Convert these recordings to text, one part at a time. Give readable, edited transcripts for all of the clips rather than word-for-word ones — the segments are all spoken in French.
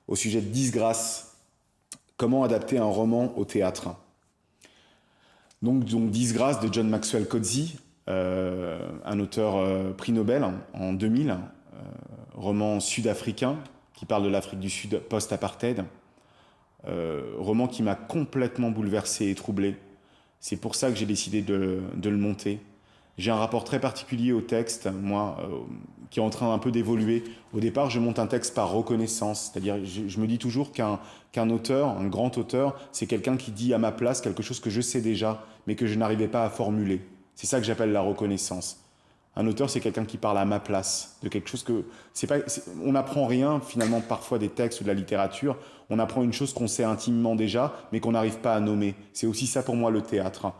au sujet de Disgrâce, comment adapter un roman au théâtre. Donc Disgrâce de John Maxwell Coetzee, un auteur prix Nobel en 2000, roman sud-africain qui parle de l'Afrique du Sud post-apartheid, roman qui m'a complètement bouleversé et troublé. C'est pour ça que j'ai décidé de le monter. J'ai un rapport très particulier au texte, moi, qui est en train un peu d'évoluer. Au départ, je monte un texte par reconnaissance, c'est-à-dire je me dis toujours qu'un auteur, un grand auteur, c'est quelqu'un qui dit à ma place quelque chose que je sais déjà, mais que je n'arrivais pas à formuler. C'est ça que j'appelle la reconnaissance. Un auteur, c'est quelqu'un qui parle à ma place, de quelque chose que... on n'apprend rien, finalement, parfois des textes ou de la littérature. On apprend une chose qu'on sait intimement déjà, mais qu'on n'arrive pas à nommer. C'est aussi ça pour moi, le théâtre.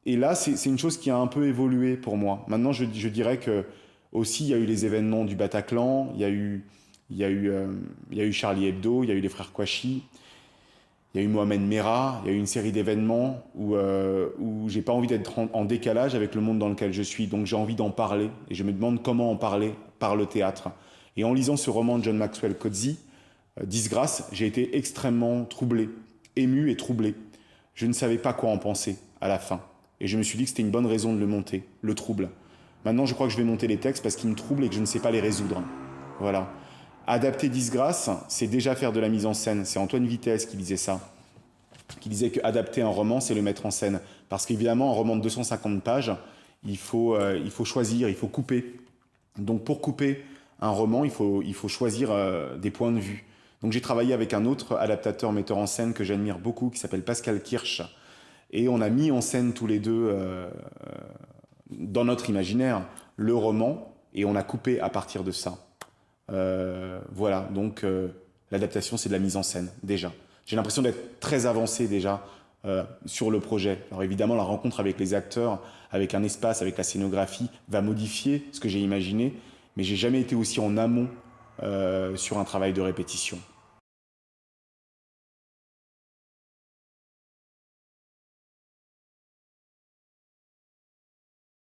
Et là, c'est une chose qui a un peu évolué pour moi. Maintenant, je dirais que aussi, il y a eu les événements du Bataclan, il y a eu Charlie Hebdo, il y a eu les frères Kouachi, il y a eu Mohamed Merah, il y a eu une série d'événements où j'ai pas envie d'être en décalage avec le monde dans lequel je suis. Donc j'ai envie d'en parler. Et je me demande comment en parler par le théâtre. Et en lisant ce roman de John Maxwell Coetzee, Disgrâce, j'ai été extrêmement troublé, ému et troublé. Je ne savais pas quoi en penser à la fin. Et je me suis dit que c'était une bonne raison de le monter, le trouble. Maintenant, je crois que je vais monter les textes parce qu'ils me troublent et que je ne sais pas les résoudre. Voilà. Adapter Disgrâce, c'est déjà faire de la mise en scène. C'est Antoine Vitesse qui disait ça. Qui disait qu'adapter un roman, c'est le mettre en scène. Parce qu'évidemment, un roman de 250 pages, il faut choisir, il faut couper. Donc pour couper un roman, il faut choisir des points de vue. Donc j'ai travaillé avec un autre adaptateur, metteur en scène que j'admire beaucoup, qui s'appelle Pascal Kirsch. Et on a mis en scène tous les deux, dans notre imaginaire, le roman, et on a coupé à partir de ça. Voilà, donc l'adaptation, c'est de la mise en scène, déjà. J'ai l'impression d'être très avancé déjà sur le projet. Alors évidemment, la rencontre avec les acteurs, avec un espace, avec la scénographie, va modifier ce que j'ai imaginé, mais j'ai jamais été aussi en amont sur un travail de répétition.